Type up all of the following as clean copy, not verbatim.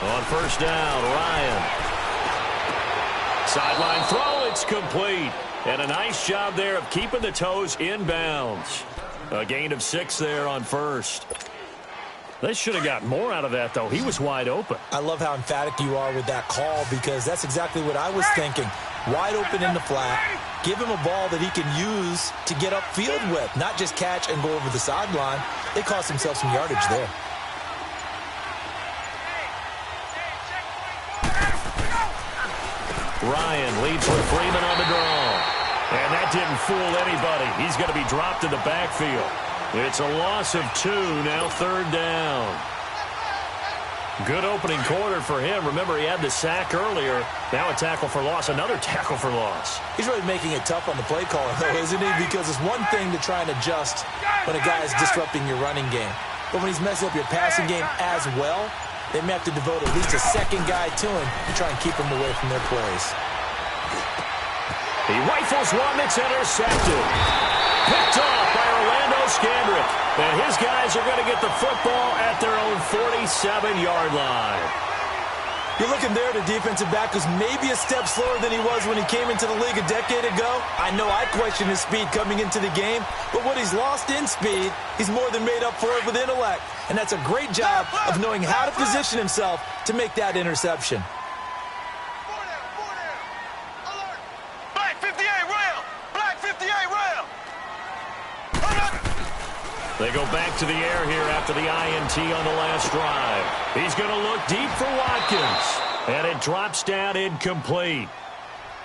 On first down, Ryan. Sideline throw, it's complete. And a nice job there of keeping the toes in bounds. A gain of 6 there on first. They should have got more out of that, though. He was wide open. I love how emphatic you are with that call because that's exactly what I was thinking. Wide open in the flat. Give him a ball that he can use to get upfield with, not just catch and go over the sideline. They cost themselves some yardage there. Ryan leads with Freeman on the draw. And that didn't fool anybody. He's going to be dropped in the backfield. It's a loss of 2, now third down. Good opening quarter for him. Remember, he had the sack earlier. Now a tackle for loss, another tackle for loss. He's really making it tough on the play caller, though, isn't he? Because it's one thing to try and adjust when a guy is disrupting your running game. But when he's messing up your passing game as well, they may have to devote at least a second guy to him to try and keep him away from their plays. He rifles one that's intercepted. Picked off by Orlando Scandrick. And his guys are going to get the football at their own 47-yard line. You're looking there at a defensive back who's maybe a step slower than he was when he came into the league a decade ago. I know I questioned his speed coming into the game, but what he's lost in speed, he's more than made up for it with intellect. And that's a great job of knowing how to position himself to make that interception. They go back to the air here after the INT on the last drive. He's going to look deep for Watkins. And it drops down incomplete.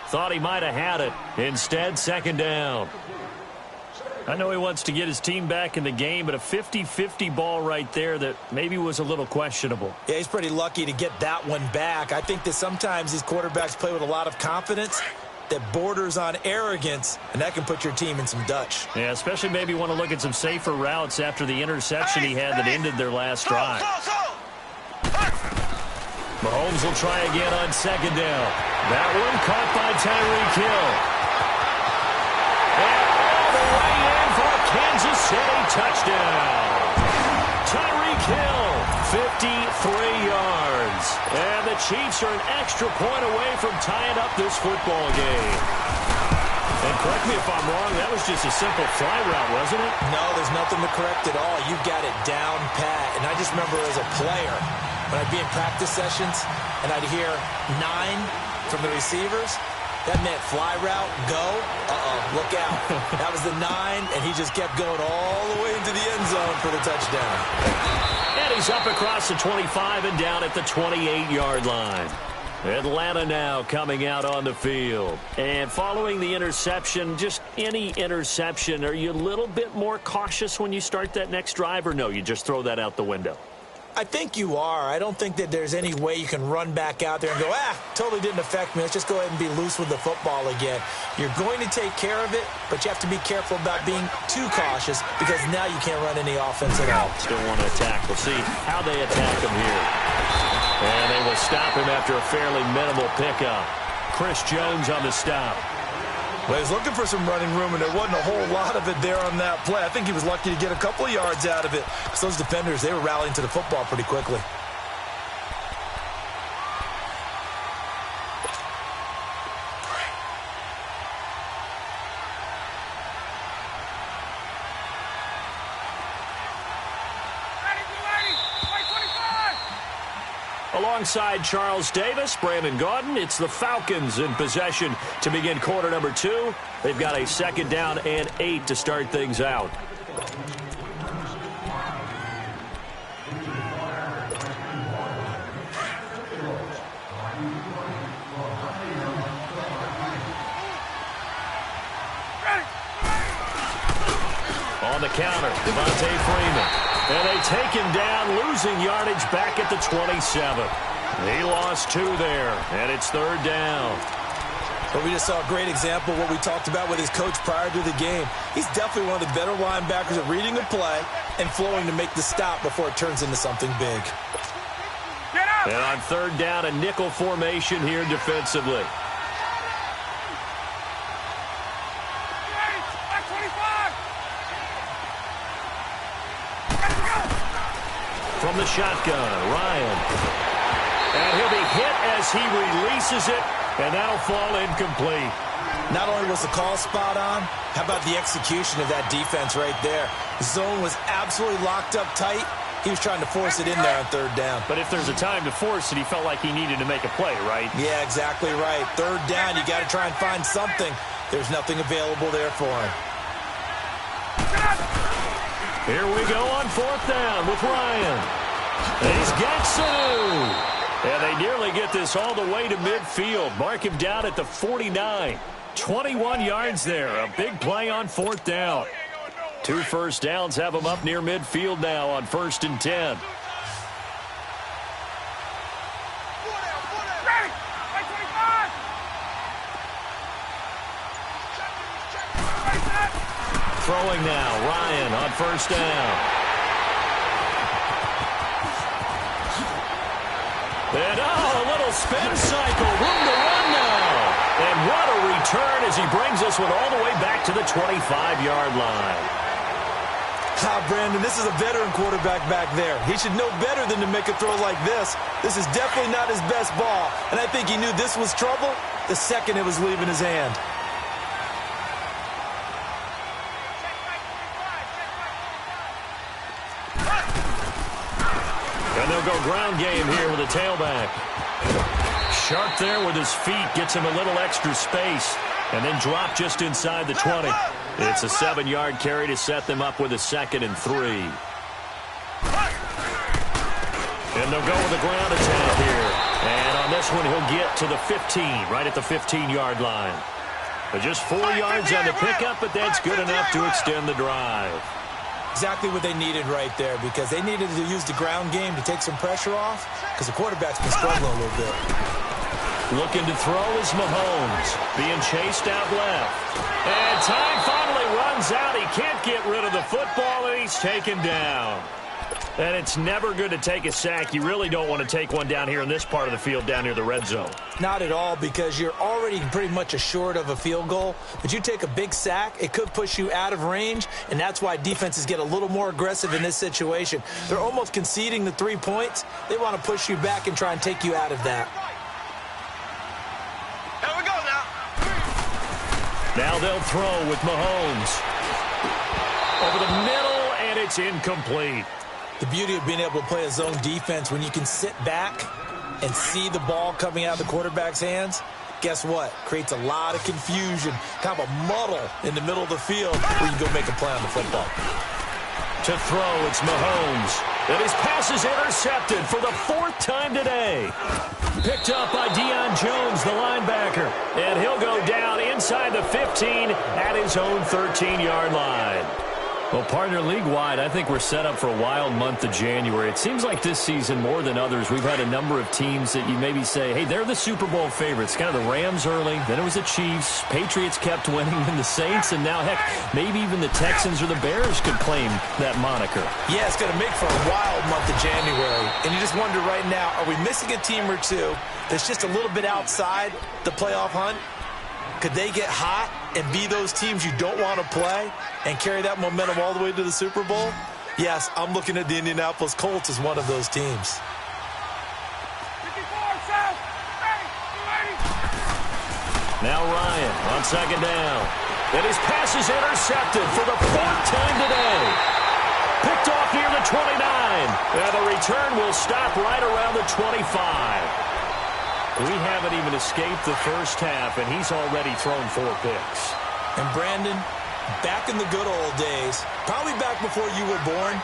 Thought he might have had it. Instead, second down. I know he wants to get his team back in the game, but a 50-50 ball right there that maybe was a little questionable. Yeah, he's pretty lucky to get that one back. I think that sometimes these quarterbacks play with a lot of confidence that borders on arrogance, and that can put your team in some Dutch. Yeah, especially maybe want to look at some safer routes after the interception he had that ended their last drive. Mahomes will try again on second down. That one caught by Tyreek Hill. And all the way in for a Kansas City touchdown. Tyreek Hill, 53 yards. And the Chiefs are an extra point away from tying up this football game. And correct me if I'm wrong, that was just a simple fly route, wasn't it? No, there's nothing to correct at all. You got it down pat. And I just remember as a player, when I'd be in practice sessions and I'd hear 9 from the receivers, that meant fly route, go, look out. That was the 9, and he just kept going all the way into the end zone for the touchdown. And he's up across the 25 and down at the 28-yard line. Atlanta now coming out on the field. And following the interception, just any interception, are you a little bit more cautious when you start that next drive, or no, you just throw that out the window? I think you are. I don't think that there's any way you can run back out there and go, totally didn't affect me. Let's just go ahead and be loose with the football again. You're going to take care of it, but you have to be careful about being too cautious because now you can't run any offense at all. Still want to attack. We'll see how they attack him here. And they will stop him after a fairly minimal pickup. Chris Jones on the stop. Well, he was looking for some running room, and there wasn't a whole lot of it there on that play. I think he was lucky to get a couple of yards out of it because those defenders, they were rallying to the football pretty quickly. Alongside Charles Davis, Brandon Gaudin, it's the Falcons in possession to begin quarter number 2. They've got a second down and 8 to start things out. On the counter, Devontae Freeman. And they take him down, losing yardage back at the 27. He lost 2 there, and it's third down. But we just saw a great example of what we talked about with his coach prior to the game. He's definitely one of the better linebackers at reading the play and flowing to make the stop before it turns into something big. And on third down, a nickel formation here defensively. From the shotgun, Ryan. And he'll be hit as he releases it, and that'll fall incomplete. Not only was the call spot on, how about the execution of that defense right there? The zone was absolutely locked up tight. He was trying to force it in there on third down. But if there's a time to force it, he felt like he needed to make a play, right? Yeah, exactly right. Third down, you got to try and find something. There's nothing available there for him. Here we go on fourth down with Ryan. And he's got Sanu. And they nearly get this all the way to midfield. Mark him down at the 49. 21 yards there. A big play on fourth down. 2 first downs have him up near midfield now on 1st and 10. Throwing now, Ryan on 1st down. And a little spin cycle, room to run now. And what a return as he brings this one all the way back to the 25-yard line. Brandon, this is a veteran quarterback back there. He should know better than to make a throw like this. This is definitely not his best ball, and I think he knew this was trouble the second it was leaving his hand. And they'll go ground game here with a tailback. Sharp there with his feet, gets him a little extra space, and then drop just inside the 20. It's a 7-yard carry to set them up with a 2nd and 3. And they'll go with a ground attack here. And on this one, he'll get to the 15, right at the 15-yard line. But just 4 yards on the pickup, but that's good enough to extend the drive. Exactly what they needed right there, because they needed to use the ground game to take some pressure off, because the quarterback's been struggling a little bit. Looking to throw is Mahomes, being chased out left. And time finally runs out. He can't get rid of the football, and he's taken down. And it's never good to take a sack. You really don't want to take one down here in this part of the field, down near the red zone. Not at all, because you're already pretty much assured of a field goal. But you take a big sack, it could push you out of range, and that's why defenses get a little more aggressive in this situation. They're almost conceding the 3 points. They want to push you back and try and take you out of that. Here we go now. Now they'll throw with Mahomes. Over the middle, and it's incomplete. The beauty of being able to play a zone defense when you can sit back and see the ball coming out of the quarterback's hands, guess what? Creates a lot of confusion, kind of a muddle in the middle of the field where you can go make a play on the football. To throw, it's Mahomes. And his pass is intercepted for the 4th time today. Picked up by Deion Jones, the linebacker. And he'll go down inside the 15 at his own 13-yard line. Well, partner, league-wide, I think we're set up for a wild month of January. It seems like this season, more than others, we've had a number of teams that you maybe say, hey, they're the Super Bowl favorites. Kind of the Rams early, then it was the Chiefs. Patriots kept winning, and the Saints, and now, heck, maybe even the Texans or the Bears could claim that moniker. Yeah, it's going to make for a wild month of January. And you just wonder right now, are we missing a team or two that's just a little bit outside the playoff hunt? Could they get hot and be those teams you don't want to play and carry that momentum all the way to the Super Bowl? Yes, I'm looking at the Indianapolis Colts as one of those teams. Now Ryan on 2nd down. And his pass is intercepted for the 4th time today. Picked off near the 29. And the return will stop right around the 25. We haven't even escaped the first half, and he's already thrown 4 picks. And Brandon, back in the good old days, probably back before you were born,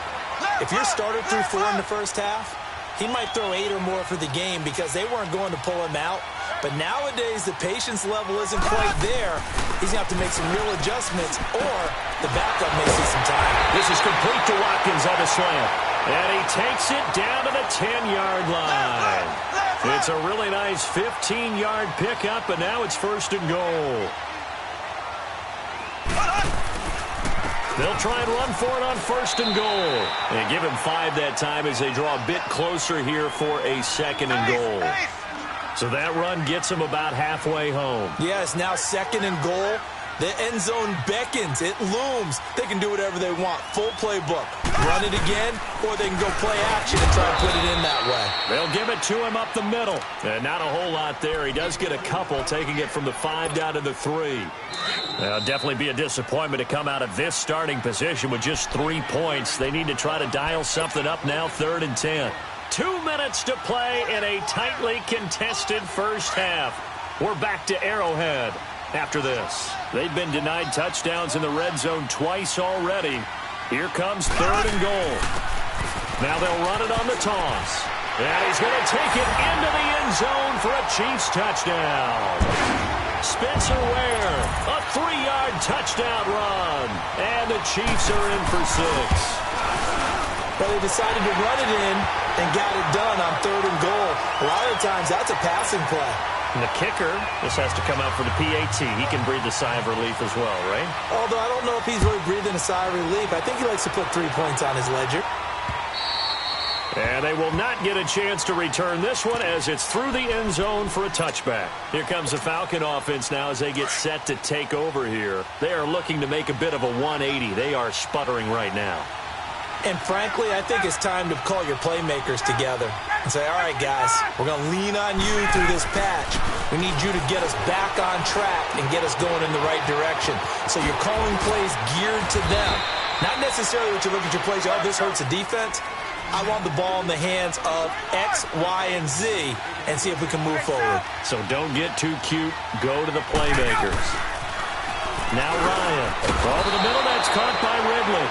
if your starter threw 4 in the first half, he might throw 8 or more for the game because they weren't going to pull him out. But nowadays, the patience level isn't quite there. He's going to have to make some real adjustments, or the backup may see some time. This is complete to Watkins on the slant. And he takes it down to the 10-yard line. It's a really nice 15-yard pickup, and now it's 1st and goal. They'll try and run for it on 1st and goal. And give him 5 that time as they draw a bit closer here for a 2nd and goal. So that run gets them about halfway home. Yes, now 2nd and goal. The end zone beckons. It looms. They can do whatever they want. Full playbook. Run it again, or they can go play action and try and put it in that way. They'll give it it to him up the middle. And not a whole lot there. He does get a couple, taking it from the 5 down to the 3. It'll definitely be a disappointment to come out of this starting position with just 3 points. They need to try to dial something up now, 3rd and 10. 2 minutes to play in a tightly contested first half. We're back to Arrowhead after this. They've been denied touchdowns in the red zone twice already. Here comes 3rd and goal. Now they'll run it on the toss. And he's going to take it into the end zone for a Chiefs touchdown. Spencer Ware, a 3-yard touchdown run. And the Chiefs are in for 6. Well, they decided to run it in and got it done on 3rd and goal. A lot of times that's a passing play. And the kicker, this has to come out for the PAT. He can breathe a sigh of relief as well, right? Although I don't know if he's really breathing a sigh of relief. I think he likes to put 3 points on his ledger. And they will not get a chance to return this one as it's through the end zone for a touchback. Here comes the Falcon offense now as they get set to take over here. They are looking to make a bit of a 180. They are sputtering right now. And frankly, I think it's time to call your playmakers together and say, all right, guys, we're going to lean on you through this patch. We need you to get us back on track and get us going in the right direction. So you're calling plays geared to them. Not necessarily that you look at your plays, oh, this hurts the defense. I want the ball in the hands of X, Y, and Z and see if we can move forward. So don't get too cute. Go to the playmakers. Now Ryan. Over the middle, that's caught by Ridley.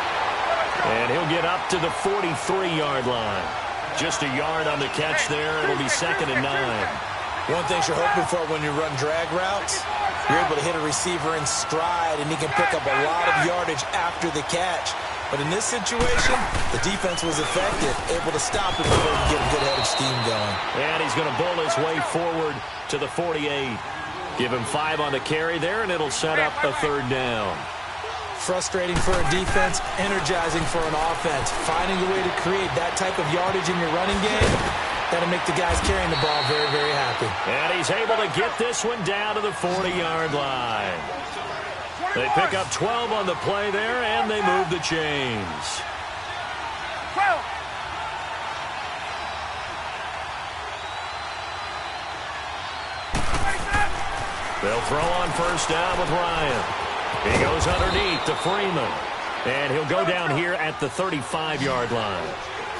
And he'll get up to the 43-yard line. Just a yard on the catch there. It'll be 2nd and 9. One thing you're hoping for when you run drag routes, you're able to hit a receiver in stride, and he can pick up a lot of yardage after the catch. But in this situation, the defense was effective, able to stop it before he get a good head of steam going. And he's going to bull his way forward to the 48. Give him 5 on the carry there, and it'll set up a 3rd down. Frustrating for a defense, energizing for an offense. Finding a way to create that type of yardage in your running game, that'll make the guys carrying the ball very, very happy. And he's able to get this one down to the 40-yard line. They pick up 12 on the play there, and they move the chains. They'll throw on 1st down with Ryan. He goes underneath to Freeman. And he'll go down here at the 35-yard line.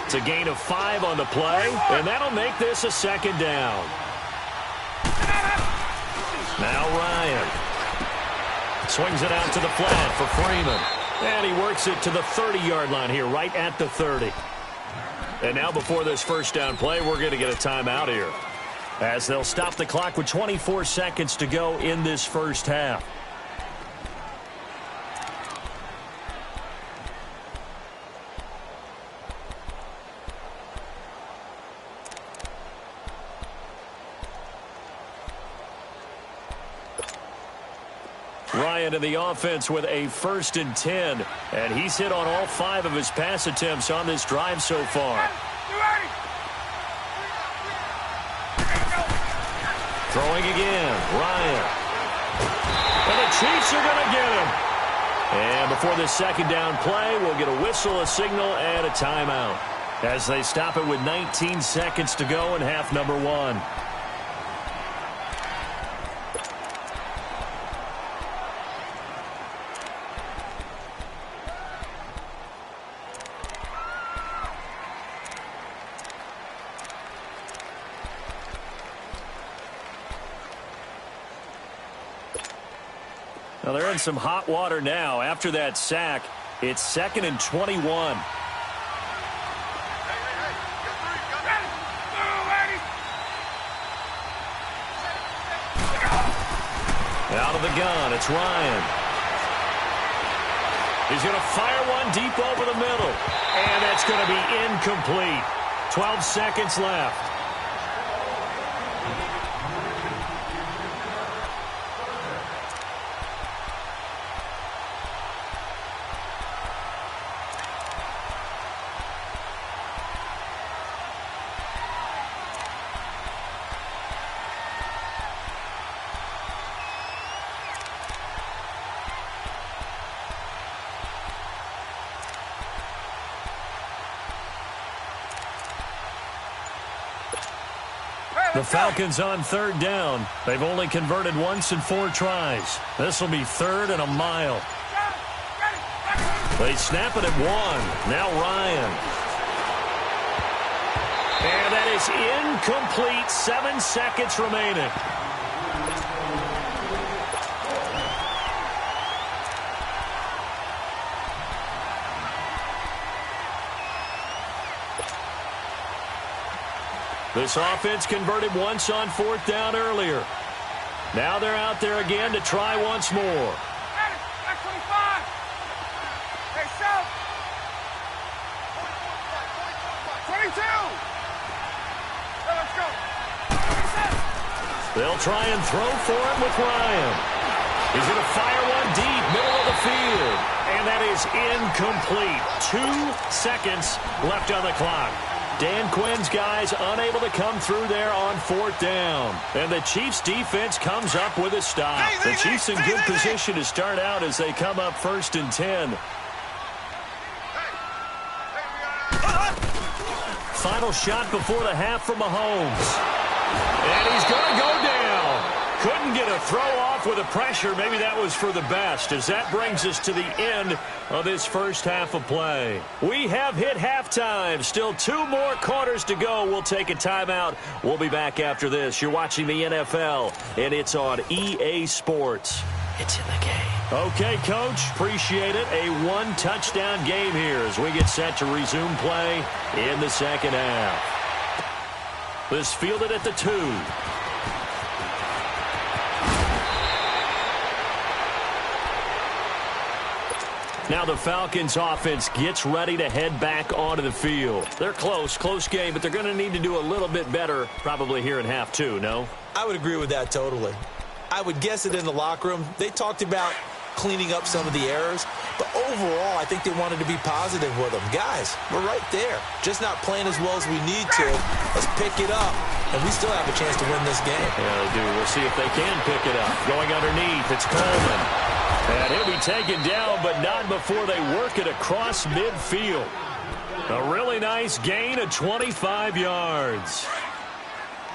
It's a gain of 5 on the play, and that'll make this a 2nd down. Now Ryan swings it out to the flat for Freeman. And he works it to the 30-yard line here, right at the 30. And now before this 1st down play, we're going to get a timeout here, as they'll stop the clock with 24 seconds to go in this first half. Ryan in the offense with a 1st and 10. And he's hit on all 5 of his pass attempts on this drive so far. Throwing again, Ryan. And the Chiefs are going to get him. And before this 2nd down play, we'll get a whistle, a signal, and a timeout, as they stop it with 19 seconds to go in half number 1. Well, they're in some hot water now. After that sack, it's 2nd and 21. Out of the gun, it's Ryan. He's going to fire one deep over the middle. And that's going to be incomplete. 12 seconds left. The Falcons on third down. They've only converted once in 4 tries. This will be 3rd and a mile. They snap it at 1. Now Ryan. And that is incomplete. 7 seconds remaining. This offense converted once on 4th down earlier. Now they're out there again to try once more. 22. Let's go. They'll try and throw for it with Ryan. He's going to fire one deep, middle of the field. And that is incomplete. 2 seconds left on the clock. Dan Quinn's guys unable to come through there on 4th down. And the Chiefs' defense comes up with a stop. The Chiefs in good position to start out as they come up 1st and 10. Final shot before the half from Mahomes. And he's going to go down. Couldn't get a throw off with the pressure. Maybe that was for the best, as that brings us to the end of this first half of play. We have hit halftime. Still 2 more quarters to go. We'll take a timeout. We'll be back after this. You're watching the NFL, and it's on EA Sports. It's in the game. Okay, Coach. Appreciate it. A 1-touchdown game here as we get set to resume play in the second half. This fielded at the 2. Now the Falcons offense gets ready to head back onto the field. They're close game, but they're going to need to do a little bit better probably here in half 2, no? I would agree with that totally. I would guess that in the locker room, they talked about cleaning up some of the errors, but overall, I think they wanted to be positive with them. Guys, we're right there. Just not playing as well as we need to. Let's pick it up, and we still have a chance to win this game. Yeah, they do. We'll see if they can pick it up. Going underneath, it's Coleman. And he'll be taken down, but not before they work it across midfield. A really nice gain of 25 yards.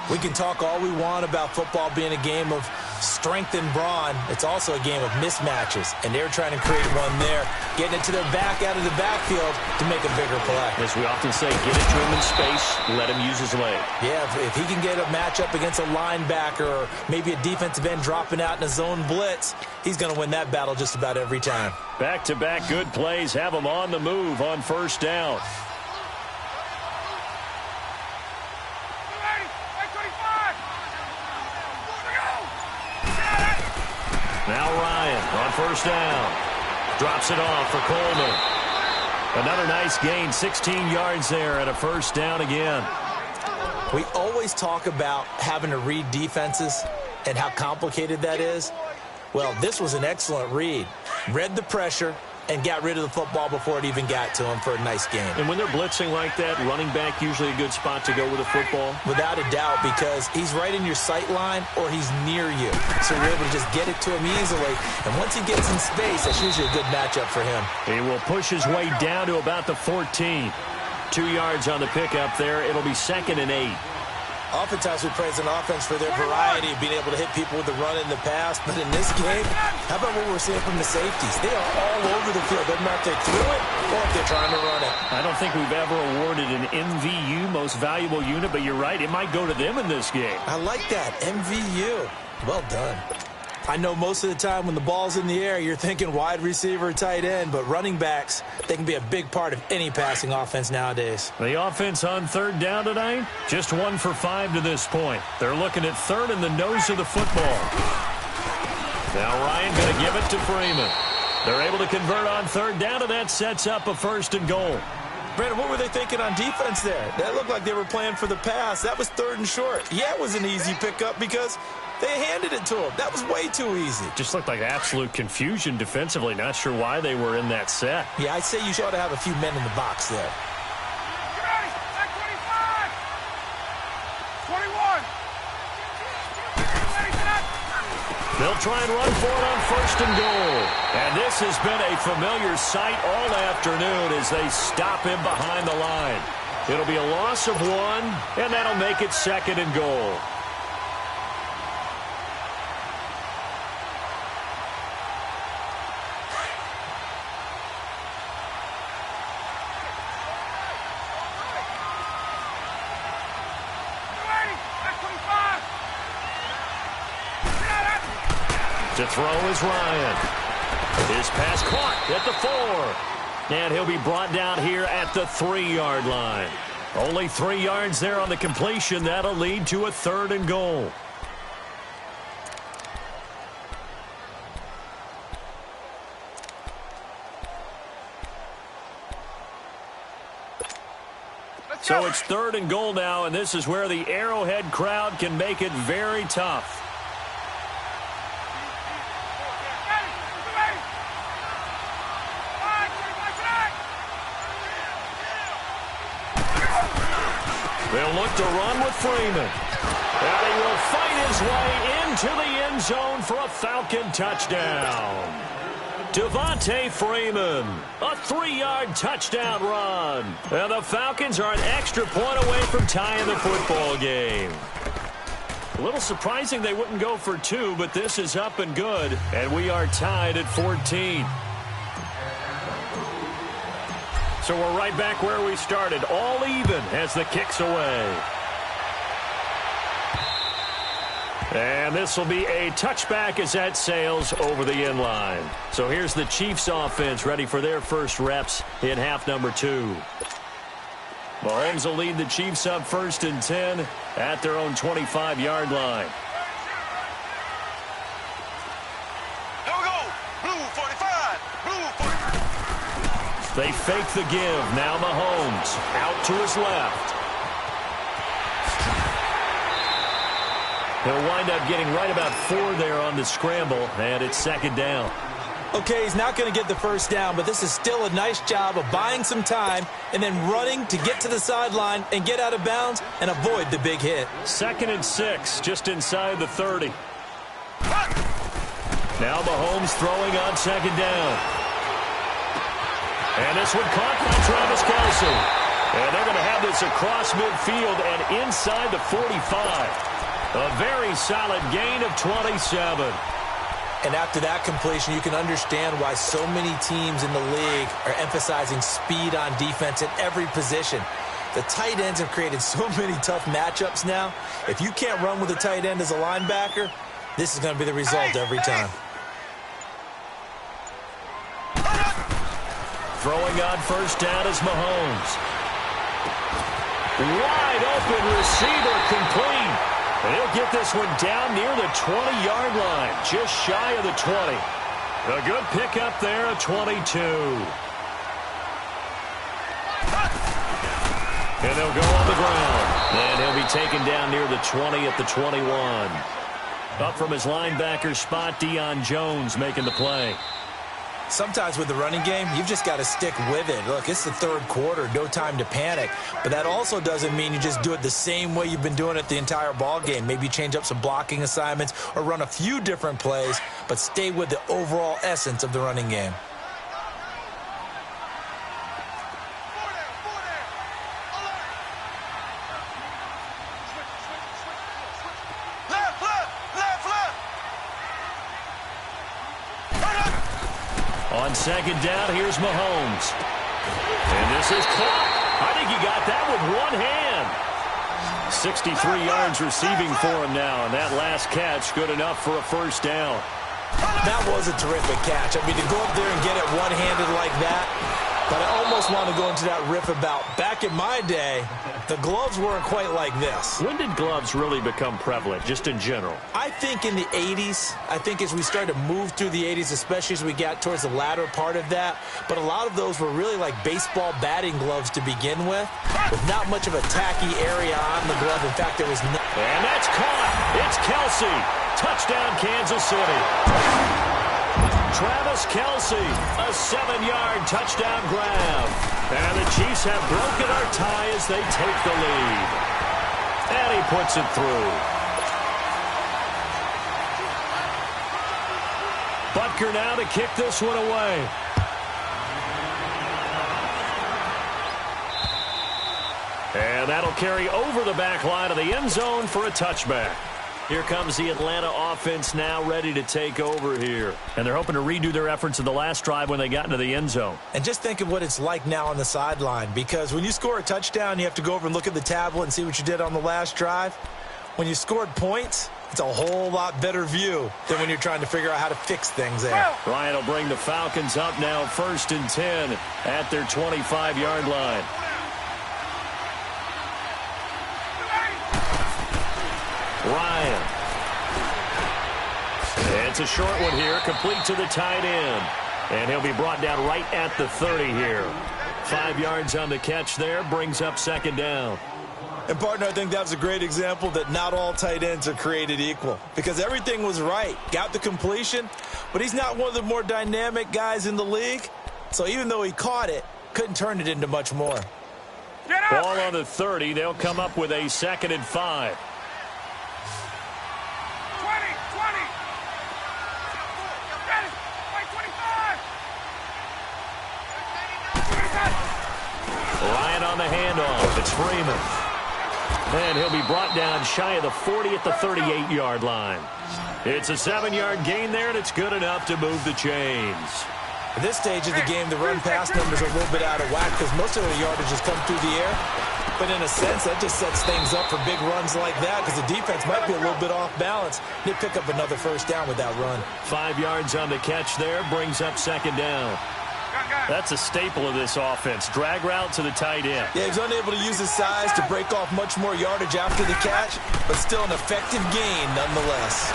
We can talk all we want about football being a game of strength and brawn. It's also a game of mismatches, and they're trying to create one there, getting it to their back out of the backfield to make a bigger play. As we often say, get it to him in space, let him use his leg. Yeah, if he can get a matchup against a linebacker or maybe a defensive end dropping out in a zone blitz, he's going to win that battle just about every time. Back-to-back good plays have him on the move on 1st down. Now Ryan on 1st down. Drops it off for Coleman. Another nice gain, 16 yards there and a 1st down again. We always talk about having to read defenses and how complicated that is. Well, this was an excellent read. Read the pressure and got rid of the football before it even got to him for a nice game. And when they're blitzing like that, running back usually a good spot to go with a football? Without a doubt, because he's right in your sight line or he's near you. So you're able to just get it to him easily. And once he gets in space, that's usually a good matchup for him. He will push his way down to about the 14. 2 yards on the pickup there. It'll be 2nd and 8. Oftentimes we praise an offense for their variety of being able to hit people with the run in the pass. But in this game, how about what we're seeing from the safeties? They are all over the field. Doesn't matter if they threw it or if they're trying to run it. I don't think we've ever awarded an MVU, most valuable unit, but you're right. It might go to them in this game. I like that. MVU. Well done. I know most of the time when the ball's in the air, you're thinking wide receiver, tight end, but running backs, they can be a big part of any passing offense nowadays. The offense on 3rd down tonight, just 1 for 5 to this point. They're looking at 3rd in the nose of the football. Now Ryan going to give it to Freeman. They're able to convert on 3rd down, and that sets up a 1st and goal. Brandon, what were they thinking on defense there? That looked like they were playing for the pass. That was 3rd and short. Yeah, it was an easy pickup because they handed it to him. That was way too easy. Just looked like absolute confusion defensively. Not sure why they were in that set. Yeah, I'd say you ought to have a few men in the box there. 21. They'll try and run for it on 1st and goal. And this has been a familiar sight all afternoon as they stop him behind the line. It'll be a loss of 1, and that'll make it 2nd and goal. To throw is Ryan. His pass caught at the 4. And he'll be brought down here at the 3-yard line. Only 3 yards there on the completion. That'll lead to a 3rd and goal. So it's 3rd and goal now, and this is where the Arrowhead crowd can make it very tough. They'll look to run with Freeman. And he will fight his way into the end zone for a Falcon touchdown. Devontae Freeman, a 3-yard touchdown run. And the Falcons are an extra point away from tying the football game. A little surprising they wouldn't go for 2, but this is up and good. And we are tied at 14. So we're right back where we started, all even as the kick's away. And this will be a touchback as that sails over the end line. So here's the Chiefs offense ready for their first reps in half number 2. Mahomes will lead the Chiefs up 1st and 10 at their own 25-yard line. They fake the give. Now Mahomes out to his left. He'll wind up getting right about 4 there on the scramble, and it's 2nd down. Okay, he's not going to get the first down, but this is still a nice job of buying some time and then running to get to the sideline and get out of bounds and avoid the big hit. 2nd and 6, just inside the 30. Now Mahomes throwing on 2nd down. And this one caught by Travis Kelce. And they're going to have this across midfield and inside the 45. A very solid gain of 27. And after that completion, you can understand why so many teams in the league are emphasizing speed on defense at every position. The tight ends have created so many tough matchups now. If you can't run with a tight end as a linebacker, this is going to be the result every time. Throwing on 1st down is Mahomes. Wide open receiver complete. And he'll get this one down near the 20-yard line, just shy of the 20. A good pickup there at 22. And they'll go on the ground. And he'll be taken down near the 20 at the 21. Up from his linebacker spot, Deion Jones making the play. Sometimes with the running game, you've just got to stick with it. Look, it's the 3rd quarter, no time to panic. But that also doesn't mean you just do it the same way you've been doing it the entire ball game. Maybe change up some blocking assignments or run a few different plays, but stay with the overall essence of the running game. On 2nd down, here's Mahomes. And this is caught. I think he got that with one hand. 63 yards receiving for him now, and that last catch good enough for a 1st down. That was a terrific catch. I mean, to go up there and get it one-handed like that, but I almost want to go into that riff about back in my day, the gloves weren't quite like this. When did gloves really become prevalent, just in general? I think in the 80s. I think as we started to move through the 80s, especially as we got towards the latter part of that. But a lot of those were really like baseball batting gloves to begin with not much of a tacky area on the glove. In fact, there was no... And that's caught. It's Kelce. Touchdown, Kansas City. Travis Kelce, a 7-yard touchdown grab. And the Chiefs have broken our tie as they take the lead. And he puts it through. Butker now to kick this one away. And that'll carry over the back line of the end zone for a touchback. Here comes the Atlanta offense now ready to take over here. And they're hoping to redo their efforts in the last drive when they got into the end zone. And just think of what it's like now on the sideline, because when you score a touchdown, you have to go over and look at the tablet and see what you did on the last drive. When you scored points, it's a whole lot better view than when you're trying to figure out how to fix things there. Ryan will bring the Falcons up now 1st and 10 at their 25-yard line. Ryan. It's a short one here, complete to the tight end. And he'll be brought down right at the 30 here. 5 yards on the catch there, brings up 2nd down. And, partner, I think that was a great example that not all tight ends are created equal, because everything was right. Got the completion, but he's not one of the more dynamic guys in the league. So even though he caught it, couldn't turn it into much more. Ball on the 30. They'll come up with a 2nd and 5. Ryan on the handoff. It's Freeman. And he'll be brought down shy of the 40 at the 38-yard line. It's a 7-yard gain there, and it's good enough to move the chains. At this stage of the game, the run-pass numbers are a little bit out of whack because most of the yardage has come through the air. But in a sense, that just sets things up for big runs like that because the defense might be a little bit off balance. They pick up another 1st down with that run. 5 yards on the catch there, brings up 2nd down. That's a staple of this offense. Drag route to the tight end. Yeah, he's unable to use his size to break off much more yardage after the catch, but still an effective gain nonetheless.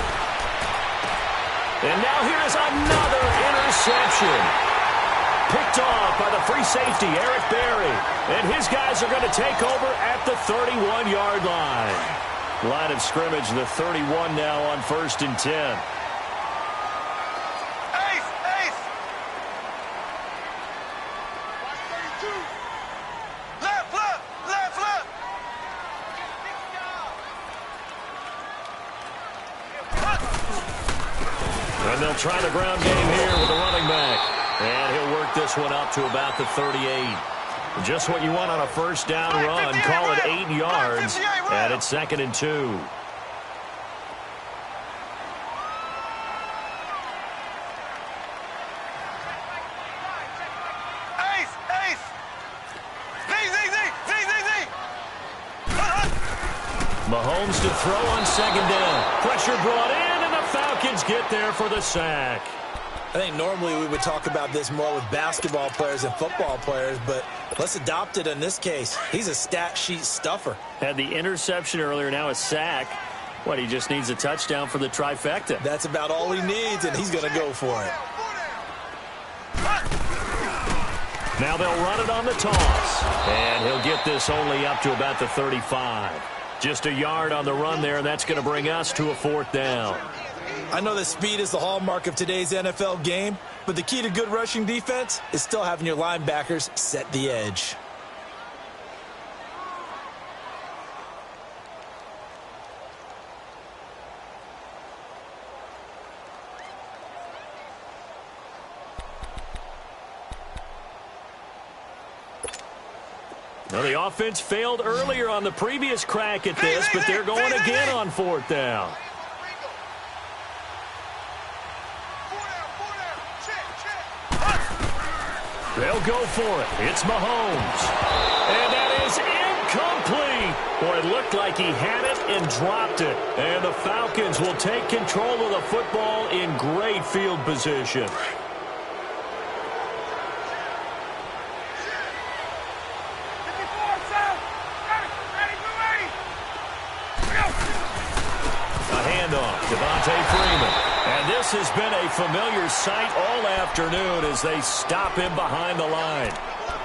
And now here is another interception. Picked off by the free safety, Eric Berry. And his guys are going to take over at the 31-yard line. Line of scrimmage, the 31 now on 1st and 10. And they'll try the ground game here with the running back. And he'll work this one up to about the 38. Just what you want on a 1st down run. Call it 8 yards. And it's 2nd and 2. Mahomes to throw on 2nd down. Pressure brought in. Falcons get there for the sack. I think normally we would talk about this more with basketball players and football players, but let's adopt it in this case. He's a stat sheet stuffer. Had the interception earlier, now a sack. What, he just needs a touchdown for the trifecta. That's about all he needs, and he's going to go for it. Now they'll run it on the toss. And he'll get this only up to about the 35. Just a yard on the run there, and that's going to bring us to a 4th down. I know that speed is the hallmark of today's NFL game, but the key to good rushing defense is still having your linebackers set the edge. Well, the offense failed earlier on the previous crack at this, but they're going again on 4th down. They'll go for it. It's Mahomes. And that is incomplete. Boy, it looked like he had it and dropped it. And the Falcons will take control of the football in great field position. This has been a familiar sight all afternoon as they stop him behind the line.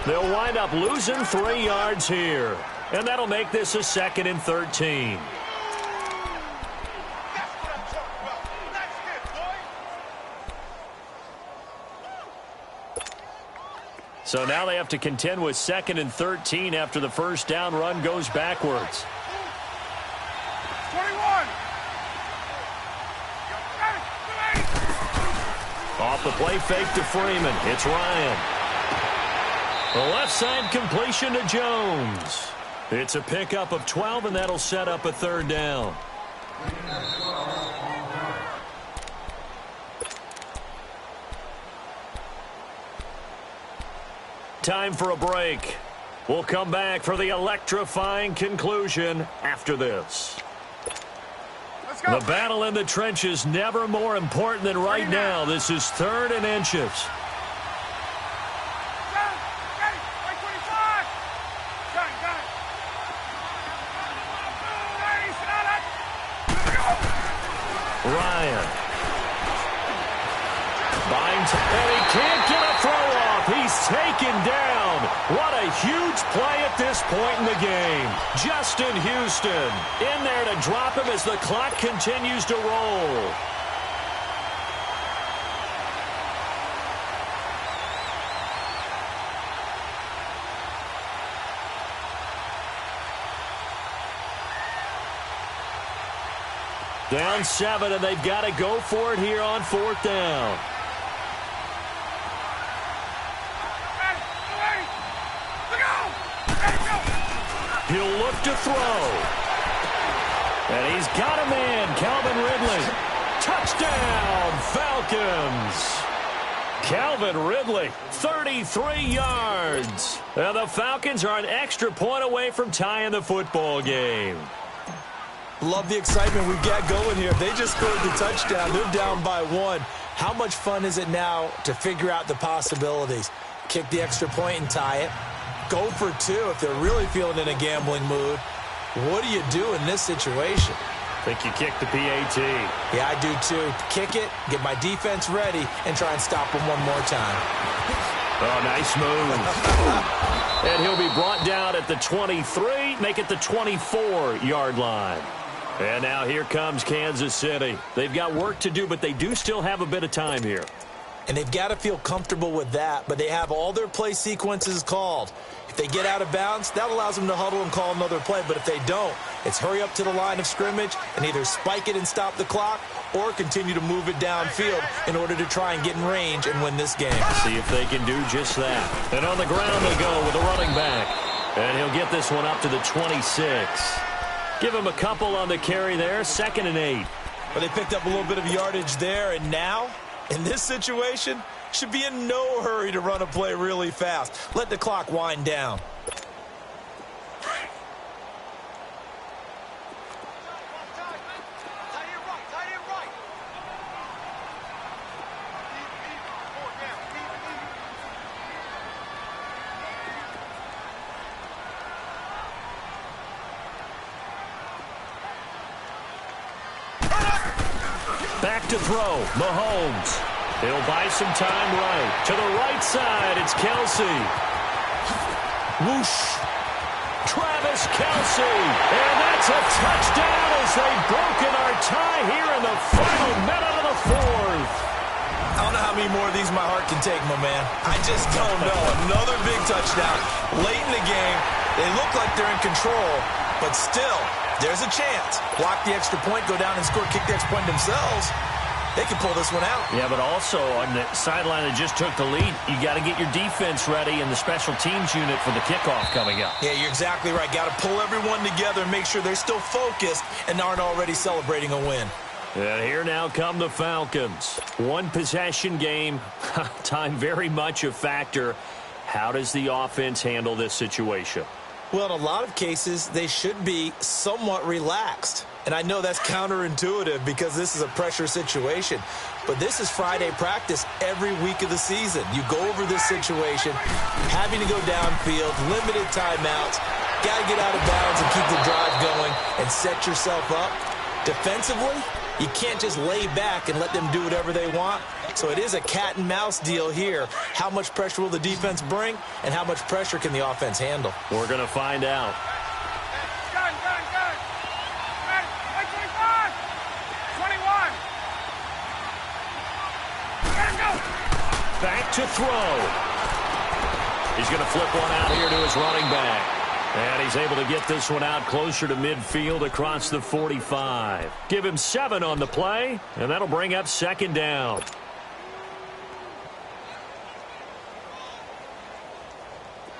They'll wind up losing 3 yards here. And that'll make this a 2nd and 13. So now they have to contend with 2nd and 13 after the 1st down run goes backwards. 21. Off the play fake to Freeman. It's Ryan. The left side completion to Jones. It's a pickup of 12, and that'll set up a third down. Time for a break. We'll come back for the electrifying conclusion after this. Let's go. The battle in the trenches never more important than right now. This is 3rd and inches. Ryan. Binds, and he can't get a throw off. He's taken down. What a huge play at this point in the game. Justin Houston in there to drop him as the clock continues to roll. Down 7, and they've got to go for it here on 4th down. He'll look to throw. And he's got a man, Calvin Ridley. Touchdown, Falcons. Calvin Ridley, 33 yards. And the Falcons are an extra point away from tying the football game. Love the excitement we've got going here. They just scored the touchdown. They're down by 1. How much fun is it now to figure out the possibilities? Kick the extra point and tie it. Go for 2 if they're really feeling in a gambling mood. What do you do in this situation? I think you kick the PAT. Yeah, I do too. Kick it, get my defense ready, and try and stop them one more time. Oh, nice move. And he'll be brought down at the 23, make it the 24-yard line. And now here comes Kansas City. They've got work to do, but they do still have a bit of time here. And they've got to feel comfortable with that, but they have all their play sequences called. If they get out of bounds, that allows them to huddle and call another play. But if they don't, it's hurry up to the line of scrimmage and either spike it and stop the clock or continue to move it downfield in order to try and get in range and win this game. See if they can do just that. And on the ground they go with a running back. And he'll get this one up to the 26. Give him a couple on the carry there, 2nd and 8. But they picked up a little bit of yardage there, and now, in this situation, should be in no hurry to run a play really fast. Let the clock wind down. Back to throw, Mahomes. He'll buy some time right. To the right side, it's Kelsey. Whoosh. Travis Kelsey. And that's a touchdown as they've broken our tie here in the final minute of the 4th. I don't know how many more of these my heart can take, my man. I just don't know. Another big touchdown. Late in the game, they look like they're in control, but still, there's a chance. Block the extra point, go down and score, kick the extra point themselves. They can pull this one out. Yeah, but also on the sideline that just took the lead, you got to get your defense ready and the special teams unit for the kickoff coming up. Yeah, you're exactly right. Got to pull everyone together and make sure they're still focused and aren't already celebrating a win. And here now come the Falcons. One possession game, time very much a factor. How does the offense handle this situation? Well, in a lot of cases, they should be somewhat relaxed. And I know that's counterintuitive because this is a pressure situation. But this is Friday practice every week of the season. You go over this situation, having to go downfield, limited timeouts, got to get out of bounds and keep the drive going and set yourself up. Defensively, you can't just lay back and let them do whatever they want. So it is a cat and mouse deal here. How much pressure will the defense bring and how much pressure can the offense handle? We're going to find out. Back to throw. He's going to flip one out here to his running back. And he's able to get this one out closer to midfield across the 45. Give him 7 on the play, and that'll bring up 2nd down.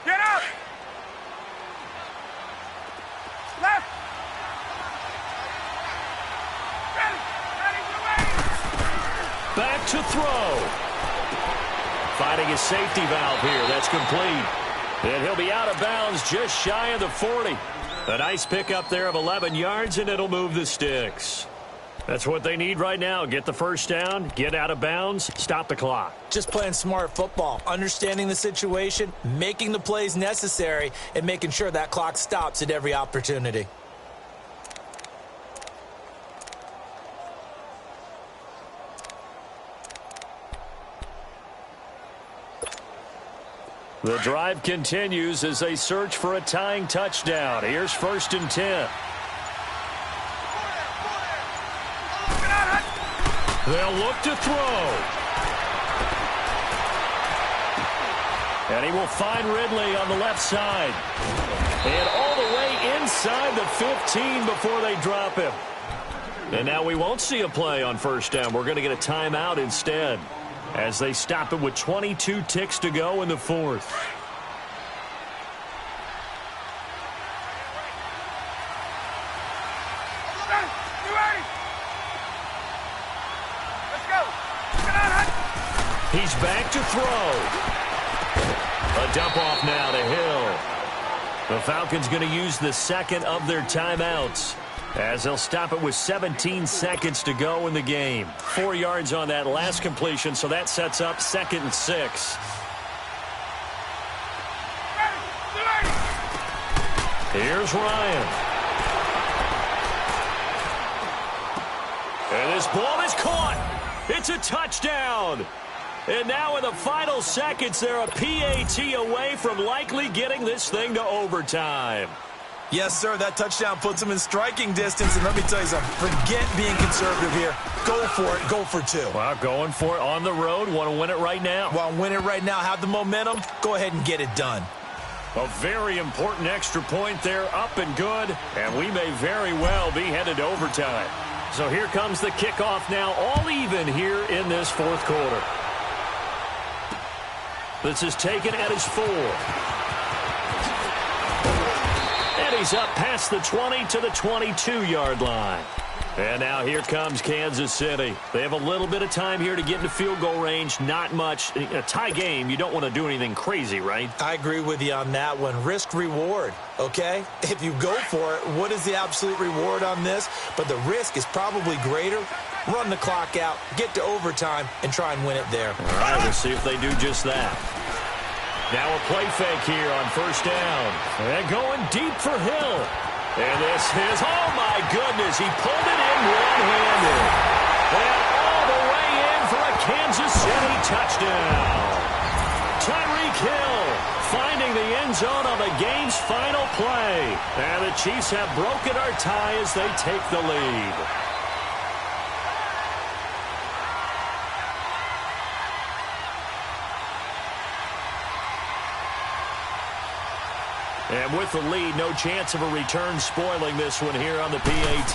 Get up! Back to throw. Finding a safety valve here. That's complete. And he'll be out of bounds just shy of the 40. A nice pickup there of 11 yards, and it'll move the sticks. That's what they need right now. Get the first down, get out of bounds, stop the clock. Just playing smart football, understanding the situation, making the plays necessary, and making sure that clock stops at every opportunity. The drive continues as they search for a tying touchdown. Here's 1st and 10. They'll look to throw. And he will find Ridley on the left side. And all the way inside the 15 before they drop him. And now we won't see a play on 1st down. We're going to get a timeout instead, as they stop it with 22 ticks to go in the 4th. He's back to throw. A dump off now to Hill. The Falcons going to use the second of their timeouts, as they'll stop it with 17 seconds to go in the game. 4 yards on that last completion, so that sets up 2nd and 6. Here's Ryan. And this ball is caught. It's a touchdown. And now in the final seconds, they're a PAT away from likely getting this thing to overtime. Yes, sir, that touchdown puts them in striking distance. And let me tell you something, forget being conservative here. Go for it, go for 2. Well, going for it on the road. Want to win it right now. Want to win it right now, have the momentum, go ahead and get it done. A very important extra point there, up and good. And we may very well be headed to overtime. So here comes the kickoff now, all even here in this 4th quarter. This is taken at his 4. And he's up past the 20 to the 22-yard line. And now here comes Kansas City. They have a little bit of time here to get into field goal range. Not much. A tie game, you don't want to do anything crazy, right? I agree with you on that one. Risk-reward, okay? If you go for it, what is the absolute reward on this? But the risk is probably greater. Run the clock out, get to overtime, and try and win it there. All right, we'll see if they do just that. Now a play fake here on 1st down. And going deep for Hill. And this is, oh my goodness, he pulled it in one-handed. And all the way in for a Kansas City touchdown. Tyreek Hill finding the end zone on the game's final play. And the Chiefs have broken our tie as they take the lead. And with the lead, no chance of a return spoiling this one here on the PAT.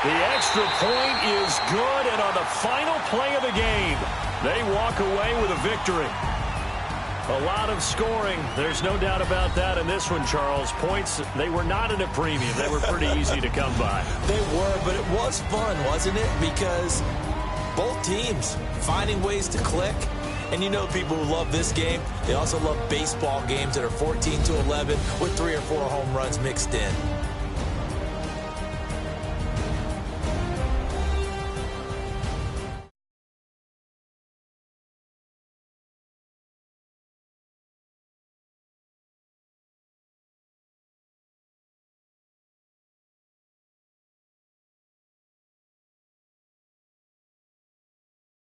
The extra point is good, and on the final play of the game, they walk away with a victory. A lot of scoring. There's no doubt about that in this one, Charles. Points, they were not at a premium. They were pretty easy to come by. They were, but it was fun, wasn't it? Because both teams finding ways to click. And you know people who love this game, they also love baseball games that are 14-11 with 3 or 4 home runs mixed in.